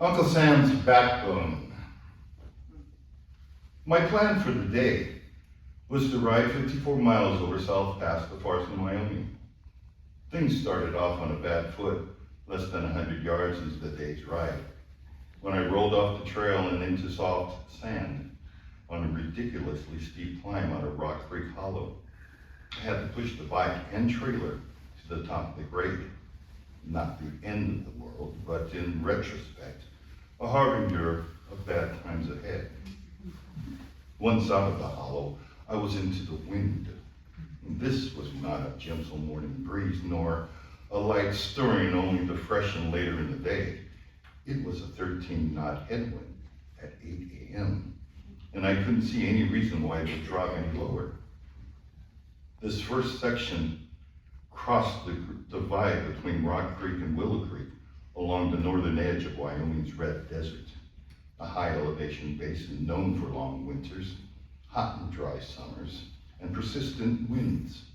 Uncle Sam's backbone. My plan for the day was to ride 54 miles over South Pass to Farson, Wyoming. Things started off on a bad foot, less than 100 yards into the day's ride, when I rolled off the trail and into soft sand on a ridiculously steep climb out of Rock Creek Hollow. I had to push the bike and trailer to the top of the grade. Not the end of the world, but in retrospect, a harbinger of bad times ahead. Once out of the hollow, I was into the wind. This was not a gentle morning breeze, nor a light stirring only to freshen later in the day. It was a 13-knot headwind at 8 a.m., and I couldn't see any reason why it would drop any lower. This first section crossed the divide between Rock Creek and Willow Creek along the northern edge of Wyoming's Red Desert, a high elevation basin known for long winters, hot and dry summers, and persistent winds.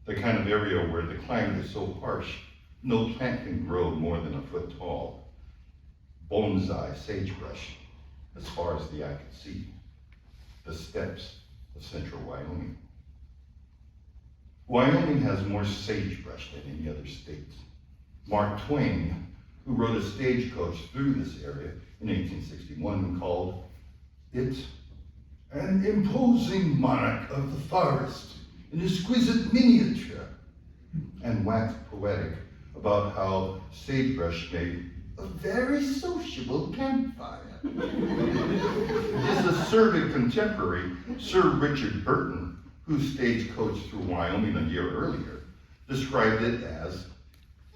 The kind of area where the climate is so harsh, no plant can grow more than a foot tall. Bonsai sagebrush, as far as the eye could see. The steppes of central Wyoming. Wyoming has more sagebrush than any other state. Mark Twain, who rode a stagecoach through this area in 1861, called it an imposing monarch of the forest, an exquisite miniature, and waxed poetic about how sagebrush made a very sociable campfire. His acerbic contemporary, Sir Richard Burton, who stagecoached through Wyoming a year earlier, described it as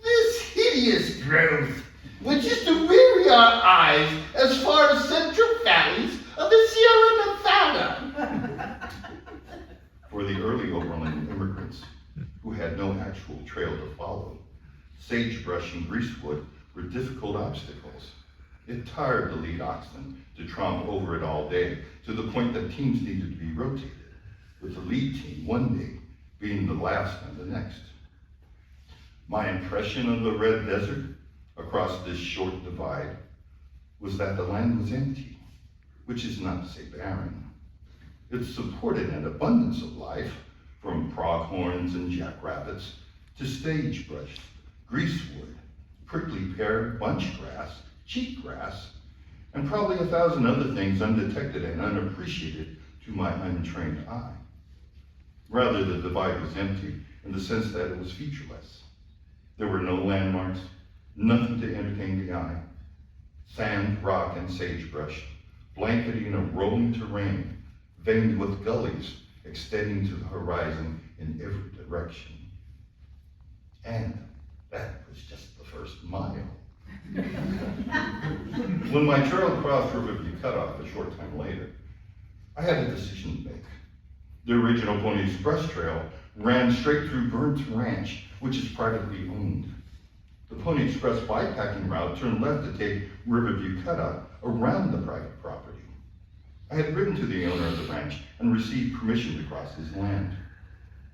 this hideous growth, which is to weary our eyes as far as central valleys of the Sierra Nevada. For the early overland immigrants who had no actual trail to follow, sagebrush and greasewood were difficult obstacles. It tired the lead oxen to tromp over it all day, to the point that teams needed to be rotated, with the lead team one day being the last on the next. My impression of the Red Desert across this short divide was that the land was empty, which is not to say barren. It supported an abundance of life, from pronghorns and jackrabbits to sagebrush, greasewood, prickly pear, bunchgrass, cheatgrass, and probably 1,000 other things undetected and unappreciated to my untrained eye. Rather, the divide was empty in the sense that it was featureless. There were no landmarks, nothing to entertain the eye. Sand, rock, and sagebrush, blanketing a rolling terrain, veined with gullies extending to the horizon in every direction. And that was just the first mile. When my trail crossed Riverview Cutoff a short time later, I had a decision to make. The original Pony Express Trail ran straight through Burns Ranch, which is privately owned. The Pony Express bikepacking route turned left to take Riverview Cutoff around the private property. I had written to the owner of the ranch and received permission to cross his land.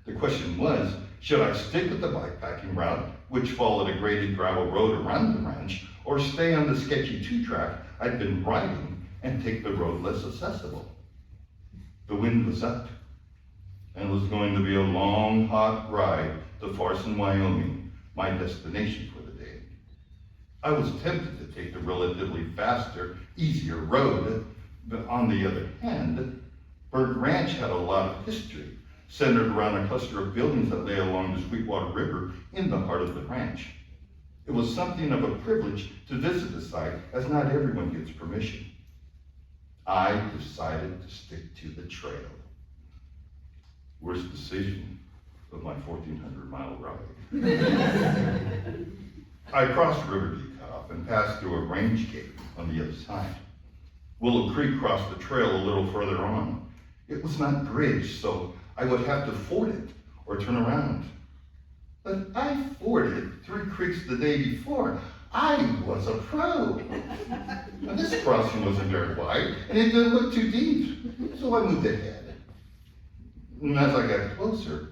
The question was, should I stick with the bikepacking route, which followed a graded gravel road around the ranch, or stay on the sketchy two-track I'd been riding and take the road less accessible? The wind was up, and it was going to be a long, hot ride to Farson, Wyoming, my destination for the day. I was tempted to take the relatively faster, easier road, but on the other hand, Burnt Ranch had a lot of history, centered around a cluster of buildings that lay along the Sweetwater River in the heart of the ranch. It was something of a privilege to visit the site, as not everyone gets permission. I decided to stick to the trail. Worst decision of my 1,400-mile ride. I crossed Riverview Cutoff and passed through a range gate on the other side. Willow Creek crossed the trail a little further on. It was not bridged, so I would have to ford it or turn around. But I forded 3 creeks the day before. I was a pro. Now, this crossing wasn't very wide, and it didn't look too deep, so I moved ahead. And as I got closer,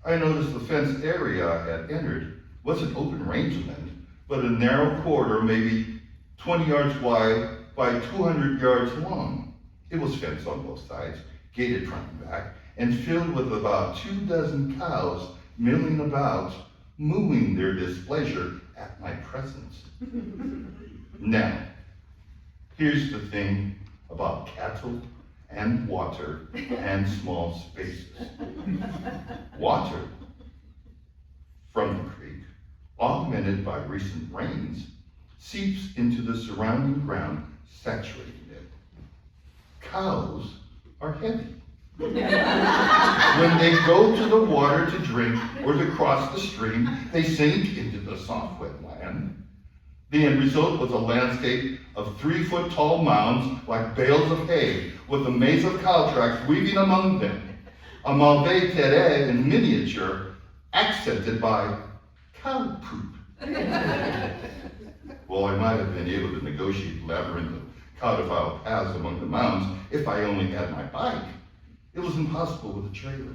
I noticed the fenced area I had entered wasn't open rangeland, but a narrow corridor maybe 20 yards wide by 200 yards long. It was fenced on both sides, gated front and back, and filled with about 24 cows milling about, mooing their displeasure at my presence. Now, here's the thing about cattle and water and small spaces. Water from the creek, augmented by recent rains, seeps into the surrounding ground, saturating it. Cows are heavy. When they go to the water to drink or to cross the stream, they sink into the soft, wet land. The end result was a landscape of 3-foot-tall mounds like bales of hay, with a maze of cow tracks weaving among them. A mauvais terre in miniature, accented by cow poop. Well, I might have been able to negotiate a labyrinth of cow-defiled paths among the mounds if I only had my bike. It was impossible with a trailer.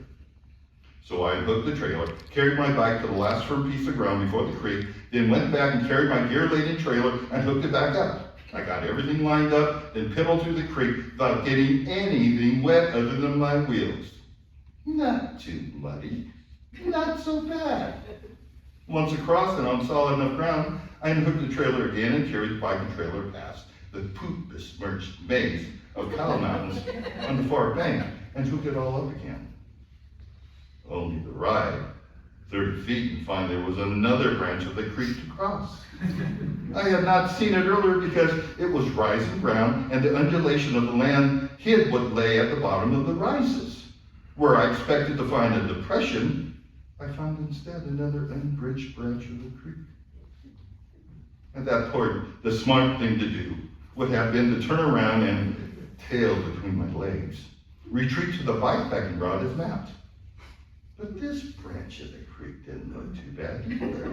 So I unhooked the trailer, carried my bike to the last firm piece of ground before the creek, then went back and carried my gear-laden trailer and hooked it back up. I got everything lined up, then pedaled through the creek without getting anything wet other than my wheels. Not too muddy, not so bad. Once across and on solid enough ground, I unhooked the trailer again and carried the bike and trailer past the poop-besmirched maze of cow mountains on the far bank and hooked it all up again. Only the ride, 30 feet, and find there was another branch of the creek to cross. I had not seen it earlier because it was rising ground and the undulation of the land hid what lay at the bottom of the rises. Where I expected to find a depression, I found instead another unbridged branch of the creek. At that point, the smart thing to do would have been to turn around and, tail between my legs, retreat to the bikepacking route as mapped. But this branch of the creek didn't look too bad either.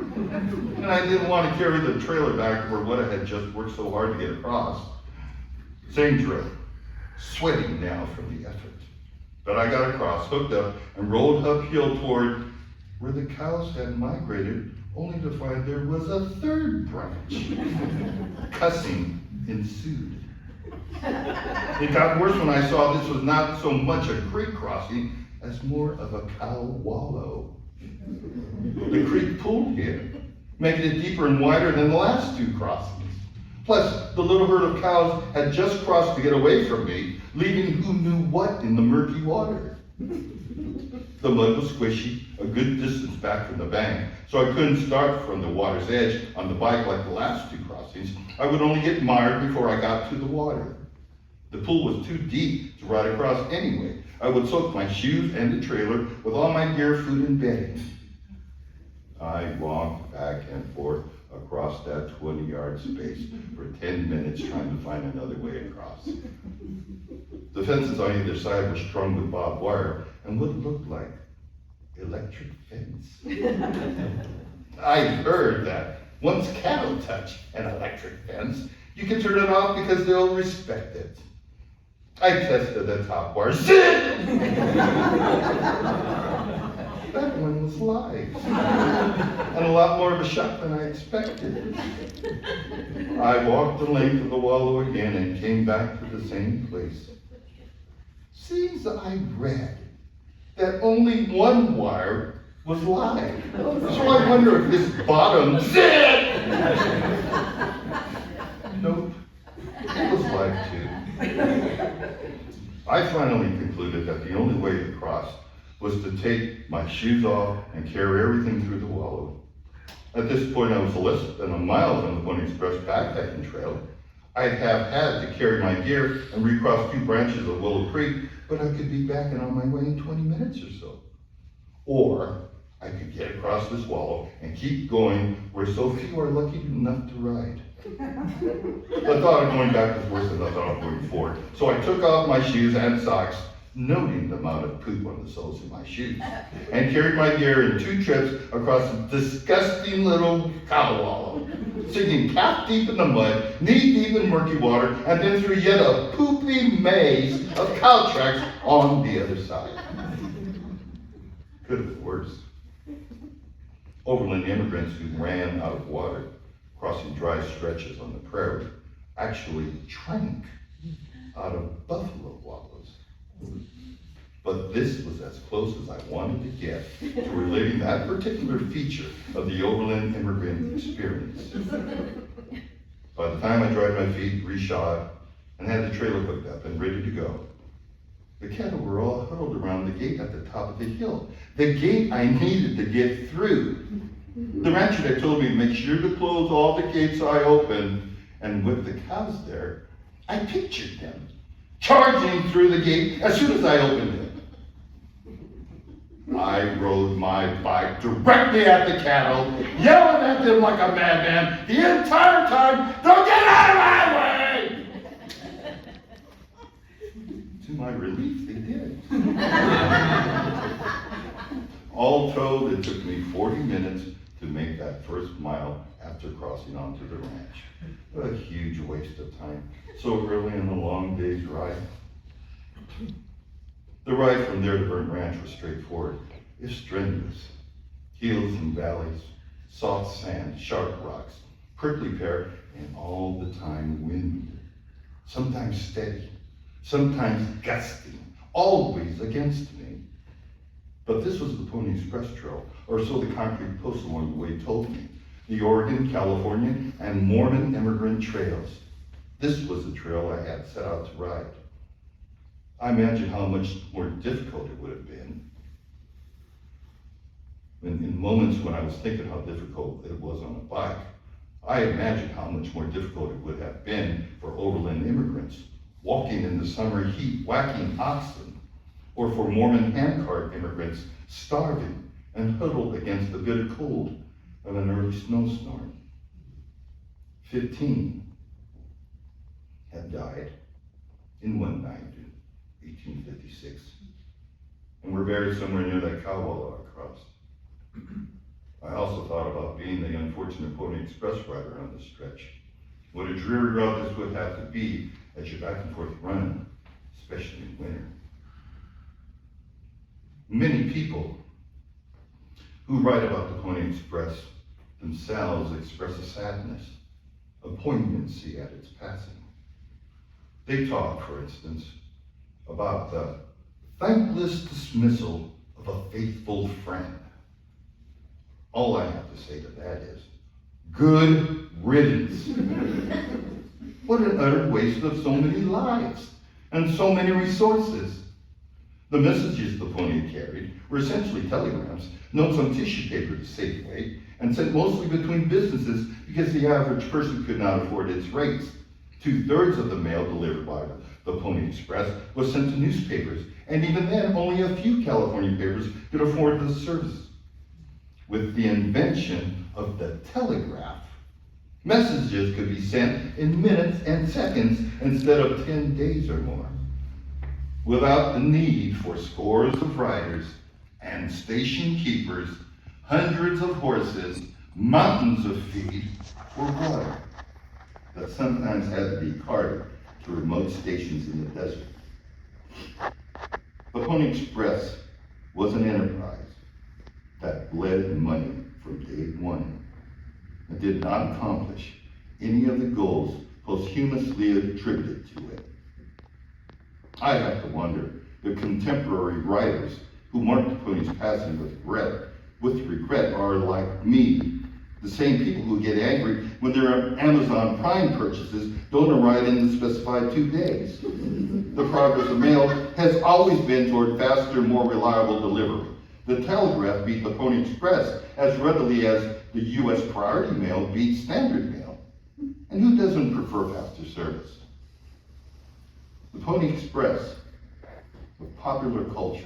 And I didn't want to carry the trailer back for what I had just worked so hard to get across. Same drill, sweating now from the effort. But I got across, hooked up, and rolled uphill toward where the cows had migrated, only to find there was a third branch. Cussing ensued. It got worse when I saw this was not so much a creek crossing as more of a cow wallow. The creek pooled here, making it deeper and wider than the last two crossings. Plus, the little herd of cows had just crossed to get away from me, leaving who knew what in the murky water. The mud was squishy, a good distance back from the bank, so I couldn't start from the water's edge on the bike like the last two crossings. I would only get mired before I got to the water. The pool was too deep to ride across anyway. I would soak my shoes and the trailer with all my gear, food, and bedding. I walked back and forth across that 20-yard space for 10 minutes trying to find another way across. The fences on either side were strung with barbed wire and what looked like electric fence. I'd heard that once cattle touch an electric fence, you can turn it off because they'll respect it. I tested the top wire. Zip! That one was live. And a lot more of a shock than I expected. I walked the length of the wallow again and came back to the same place. Seems I read that only one wire was live. So I wonder if this bottom zip! Nope, it was live too. I finally concluded that the only way to cross was to take my shoes off and carry everything through the wallow. At this point, I was less than a mile from the Pony Express backpacking trail. I'd have had to carry my gear and recross 2 branches of Willow Creek, but I could be back and on my way in 20 minutes or so. Or I could get across this wallow and keep going where so few are lucky enough to ride. The thought of going back was worse than the thought of going forward. So I took off my shoes and socks, noting the amount of poop on the soles of my shoes, and carried my gear in 2 trips across a disgusting little cow wallow, sinking calf deep in the mud, knee deep in murky water, and then through yet a poopy maze of cow tracks on the other side. Could have been worse. Overland immigrants who ran out of water, crossing dry stretches on the prairie, actually drank out of buffalo wallows. But this was as close as I wanted to get to relating that particular feature of the overland immigrant experience. By the time I dried my feet, reshod, and had the trailer hooked up and ready to go, the cattle were all huddled around the gate at the top of the hill. The gate I needed to get through. The rancher had told me to make sure to close all the gates I opened, and with the cows there, I pictured them charging through the gate as soon as I opened it. I rode my bike directly at the cattle, yelling at them like a madman the entire time, "Don't get out of my way!" To my relief, they did. All told, it took me 40 minutes to make that first mile after crossing onto the ranch. A huge waste of time, so early in the long day's ride. The ride from there to Burnt Ranch was straightforward, if strenuous. Hills and valleys, soft sand, sharp rocks, prickly pear, and all the time wind. Sometimes steady, sometimes gusting, always against me. But this was the Pony Express Trail, or so the concrete post along the way told me. The Oregon, California, and Mormon immigrant trails. This was the trail I had set out to ride. I imagine how much more difficult it would have been. In moments when I was thinking how difficult it was on a bike, I imagined how much more difficult it would have been for overland immigrants, walking in the summer heat, whacking oxen, or for Mormon handcart immigrants, starving and huddled against the bitter cold of an early snowstorm. 15 had died in one night in 1856, and were buried somewhere near that cow wallow I crossed. I also thought about being the unfortunate Pony Express rider on this stretch. What a dreary route this would have to be as you're back and forth running, especially in winter. Many people who write about the Pony Express themselves express a sadness, a poignancy at its passing. They talk, for instance, about the thankless dismissal of a faithful friend. All I have to say to that is, good riddance. What an utter waste of so many lives and so many resources. The messages the pony carried were essentially telegrams, notes on tissue paper to save weight, and sent mostly between businesses because the average person could not afford its rates. 2/3 of the mail delivered by the Pony Express was sent to newspapers, and even then only a few California papers could afford the service. With the invention of the telegraph, messages could be sent in minutes and seconds instead of 10 days or more, without the need for scores of riders and station keepers, hundreds of horses, mountains of feed, or water that sometimes had to be carted to remote stations in the desert. The Pony Express was an enterprise that bled money from day one and did not accomplish any of the goals posthumously attributed to it. I have to wonder if contemporary writers who mark the pony's passing with regret are like me, the same people who get angry when their Amazon Prime purchases don't arrive in the specified 2 days. The progress of mail has always been toward faster, more reliable delivery. The telegraph beat the Pony Express as readily as the U.S. priority mail beats standard mail. And who doesn't prefer faster service? The Pony Express, of popular culture,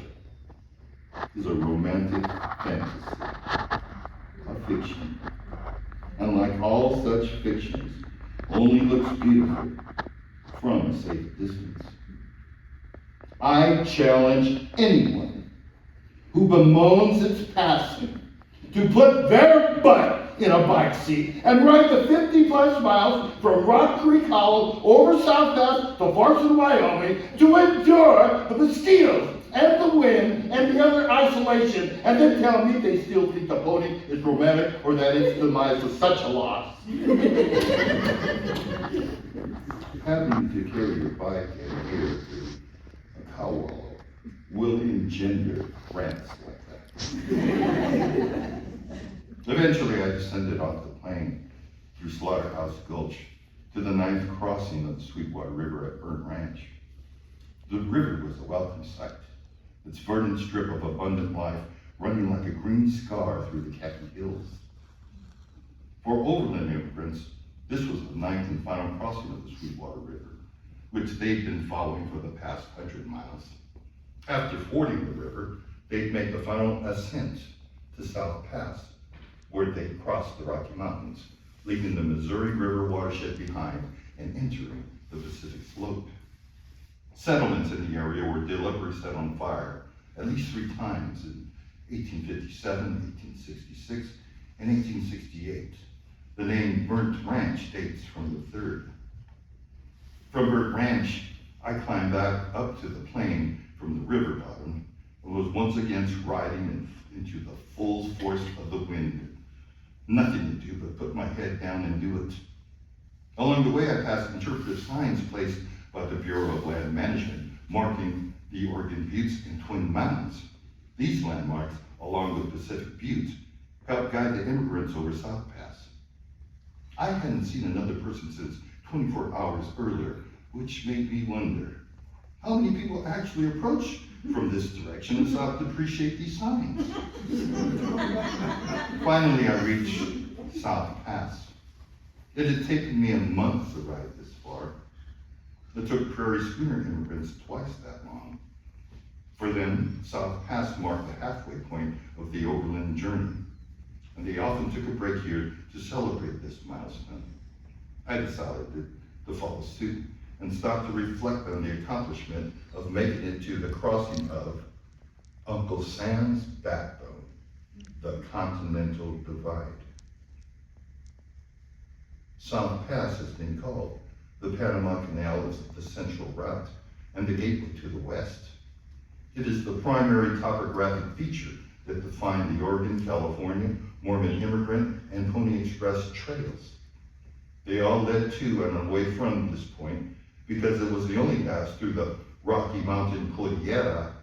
is a romantic fantasy, a fiction. And like all such fictions, only looks beautiful from a safe distance. I challenge anyone who bemoans its passing to put their butt in a bike seat and ride the 50+ miles from Rock Creek Hollow over South Pass to Farson, Wyoming to endure the mosquitoes and the wind and the other isolation, and then tell me they still think the pony is romantic or that its demise was such a loss. having to carry your bike and gear to a cow wallow will engender rants like that. Eventually, I descended off the plain through Slaughterhouse Gulch to the 9th crossing of the Sweetwater River at Burnt Ranch. The river was a welcome sight, its verdant strip of abundant life running like a green scar through the Khaki Hills. For overland immigrants, this was the 9th and final crossing of the Sweetwater River, which they'd been following for the past 100 miles. After fording the river, they'd make the final ascent to South Pass, where they'd cross the Rocky Mountains, leaving the Missouri River watershed behind and entering the Pacific Slope. Settlements in the area were deliberately set on fire at least 3 times in 1857, 1866, and 1868. The name Burnt Ranch dates from the 3rd. From Burnt Ranch, I climbed back up to the plain from the river bottom and was once again riding into the full force of the wind. Nothing to do but put my head down and do it. Along the way, I passed interpretive signs placed by the Bureau of Land Management, marking the Oregon Buttes and Twin Mountains. These landmarks, along with Pacific Buttes, helped guide the immigrants over South Pass. I hadn't seen another person since 24 hours earlier, which made me wonder, how many people actually approach from this direction and stop to appreciate these signs? Finally, I reached South Pass. It had taken me a month to ride this far. It took prairie schooner immigrants twice that long. For them, South Pass marked the halfway point of the overland journey, and they often took a break here to celebrate this milestone. I decided to follow suit and stop to reflect on the accomplishment of making it to the crossing of Uncle Sam's backbone, the Continental Divide. South Pass has been called the Panama Canal is the central route and the gateway to the west. It is the primary topographic feature that define the Oregon, California, Mormon immigrant, and Pony Express trails. They all led to and away from this point because it was the only pass through the Rocky Mountain Cordillera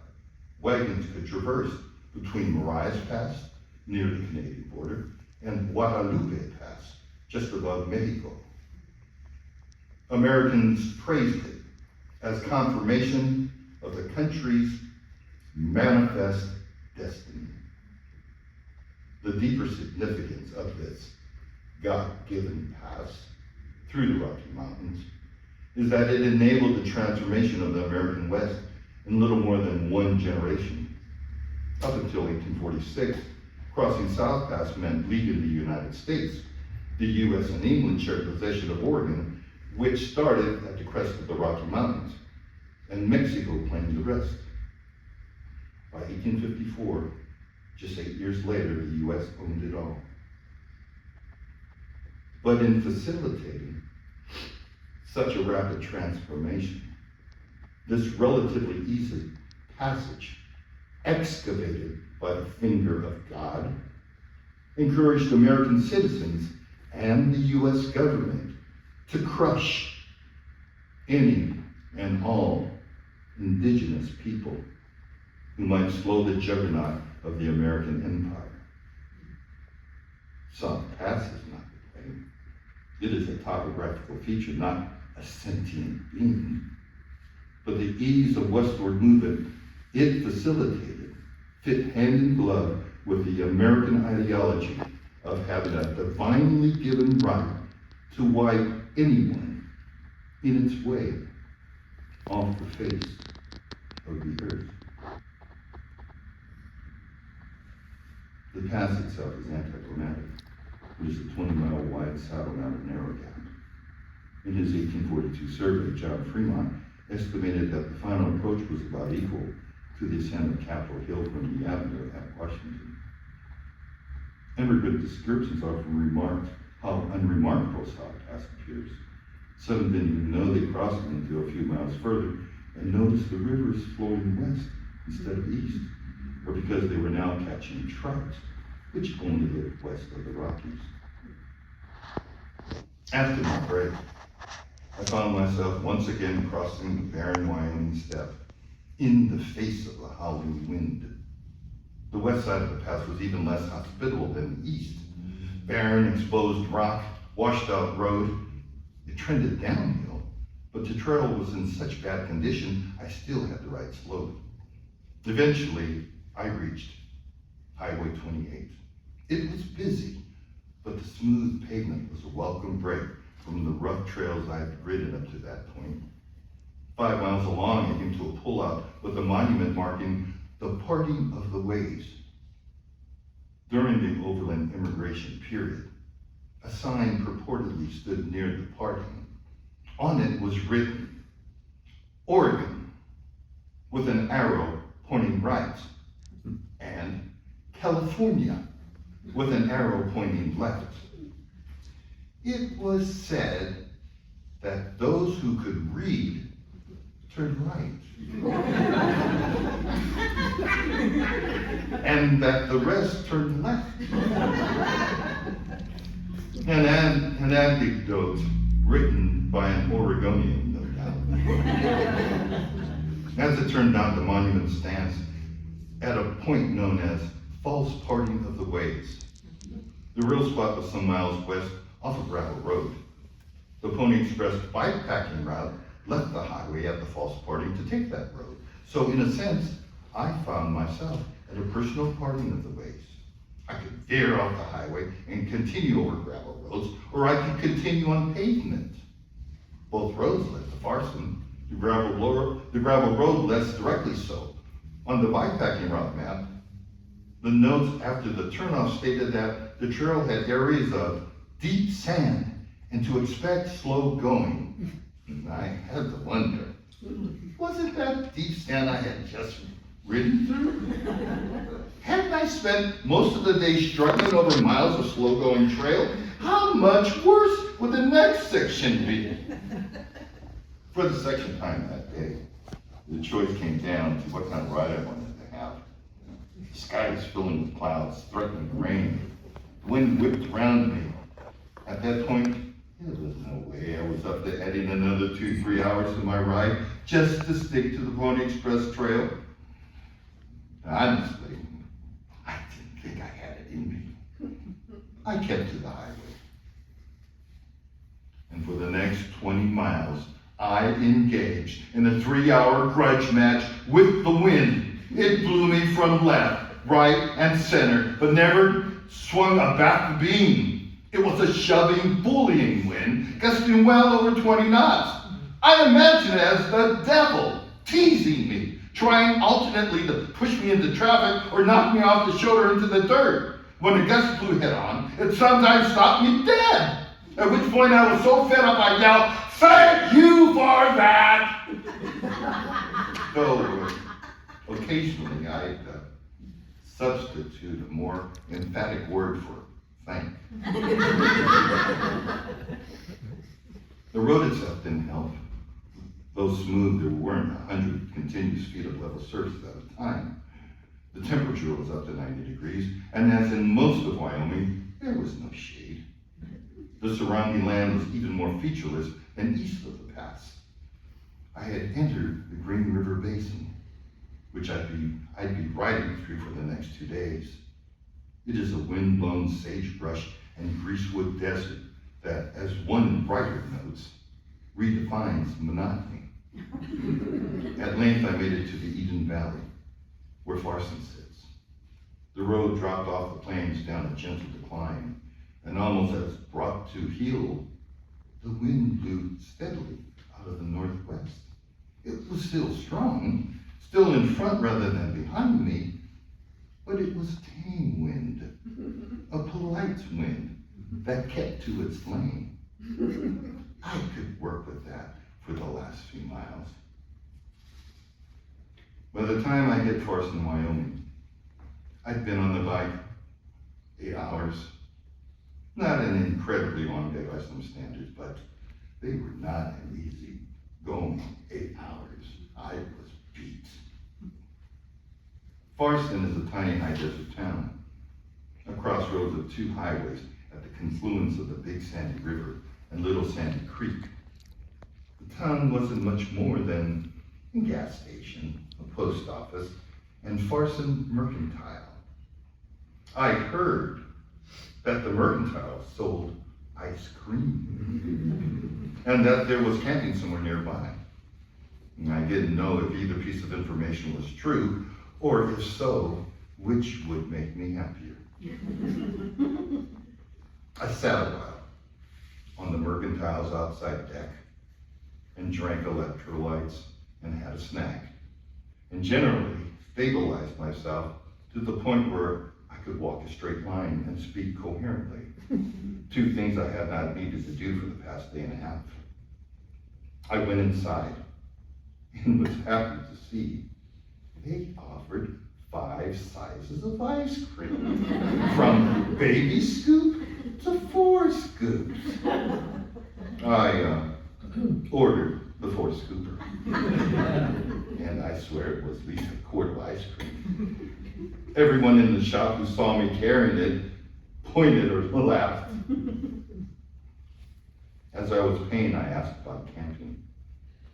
wagons could traverse between Marias Pass, near the Canadian border, and Guadalupe Pass, just above Mexico. Americans praised it as confirmation of the country's manifest destiny. The deeper significance of this God-given pass through the Rocky Mountains is that it enabled the transformation of the American West in little more than 1 generation. Up until 1846, crossing South Pass meant leaving the United States. The U.S. and England shared possession of Oregon, which started at the crest of the Rocky Mountains, and Mexico claimed the rest. By 1854, just 8 years later, the U.S. owned it all. But in facilitating such a rapid transformation, this relatively easy passage, excavated by the finger of God, encouraged American citizens and the U.S. government to crush any and all indigenous people who might slow the juggernaut of the American empire. South Pass is not the claim. It is a topographical feature, not a sentient being. But the ease of westward movement it facilitated fit hand in glove with the American ideology of having a divinely given right to wipe anyone in its way off the face of the earth. The pass itself is anticlimactic. It is a 20-mile wide saddle-mounted narrow gap. In his 1842 survey, John Fremont estimated that the final approach was about equal to the ascent of Capitol Hill from the Avenue at Washington. Emigrant descriptions often remarked how unremarkable South Pass appears. Some didn't even know they crossed it until a few miles further and noticed the river is flowing west instead of east, or because they were now catching trout, which only live west of the Rockies. After my break, I found myself once again crossing the barren Wyoming steppe in the face of the howling wind. The west side of the pass was even less hospitable than the east. Barren, exposed rock, washed out road. It trended downhill, but the trail was in such bad condition, I still had to ride slowly. Eventually, I reached Highway 28. It was busy, but the smooth pavement was a welcome break from the rough trails I'd ridden up to that point. 5 miles along, I came to a pullout with a monument marking the parting of the ways. During the overland immigration period, a sign purportedly stood near the parting. On it was written, Oregon, with an arrow pointing right, and California, with an arrow pointing left. It was said that those who could read turned right, and that the rest turned left. An anecdote written by an Oregonian, no doubt. As it turned out, the monument stands at a point known as False Parting of the Ways. The real spot was some miles west off of Gravel Road. The Pony Express bikepacking route left the highway at the false parting to take that road. So in a sense, I found myself at a personal parting of the ways. I could veer off the highway and continue over gravel roads, or I could continue on pavement. Both roads led to Farson. The gravel road less directly so. On the bikepacking route map, the notes after the turnoff stated that the trail had areas of deep sand and to expect slow going. And I had to wonder, was it that deep sand I had just ridden through? Hadn't I spent most of the day struggling over miles of slow-going trail? How much worse would the next section be? For the section time that day, the choice came down to what kind of ride I wanted to have. The sky was filling with clouds, threatening rain. The wind whipped around me. At that point, there was no way I was up to adding another 2-3 hours to my ride just to stick to the Pony Express trail. Honestly, I didn't think I had it in me. I kept to the highway. And for the next 20 miles, I engaged in a 3-hour grudge match with the wind. It blew me from left, right, and center, but never swung a back beam. It was a shoving, bullying wind, gusting well over 20 knots. I imagine it as the devil teasing me, trying alternately to push me into traffic or knock me off the shoulder into the dirt. When the gust blew head on, it sometimes stopped me dead. At which point I was so fed up I yelled, "Thank you for that!" Though occasionally I'd substitute a more emphatic word for thank. The road itself didn't help. Though smooth, there weren't 100 continuous feet of level surface at a time. The temperature was up to 90 degrees, and as in most of Wyoming, there was no shade. The surrounding land was even more featureless than east of the pass. I had entered the Green River Basin, which I'd be riding through for the next 2 days. It is a wind-blown sagebrush and greasewood desert that, as one writer notes, redefines monotony. At length, I made it to the Eden Valley, where Farson sits. The road dropped off the plains down a gentle decline, and almost as brought to heel, the wind blew steadily out of the northwest. It was still strong, still in front rather than behind me, but it was tame wind, a polite wind that kept to its lane. I could work with that for the last few miles. By the time I hit Farson, Wyoming, I'd been on the bike 8 hours. Not an incredibly long day by some standards, but they were not an easy going 8 hours. I was beat. Farson is a tiny high desert town, a crossroads of 2 highways at the confluence of the Big Sandy River and Little Sandy Creek. The town wasn't much more than a gas station, a post office, and Farson Mercantile. I heard that the Mercantile sold ice cream and that there was camping somewhere nearby. And I didn't know if either piece of information was true, or if so, which would make me happier. I sat a while on the Mercantile's outside deck and drank electrolytes and had a snack, and generally stabilized myself to the point where I could walk a straight line and speak coherently, two things I had not needed to do for the past day and a half. I went inside and was happy to see they offered 5 sizes of ice cream, from baby scoop to 4 scoops. I ordered the 4 scooper, and I swear it was at least a quart of ice cream. Everyone in the shop who saw me carrying it pointed or laughed. As I was paying, I asked about camping.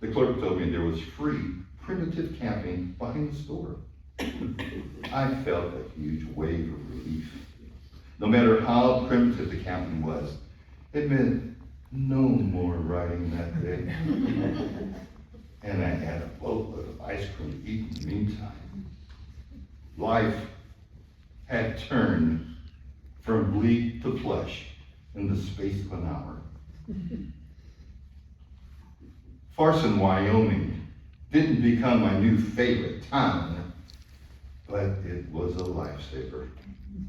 The clerk told me there was free primitive camping behind the store. I felt a huge wave of relief. No matter how primitive the camping was, it meant no more riding that day. And I had a boatload of ice cream to eat in the meantime. Life had turned from bleak to plush in the space of an hour. Farson, Wyoming didn't become my new favorite town, but it was a lifesaver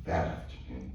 that afternoon.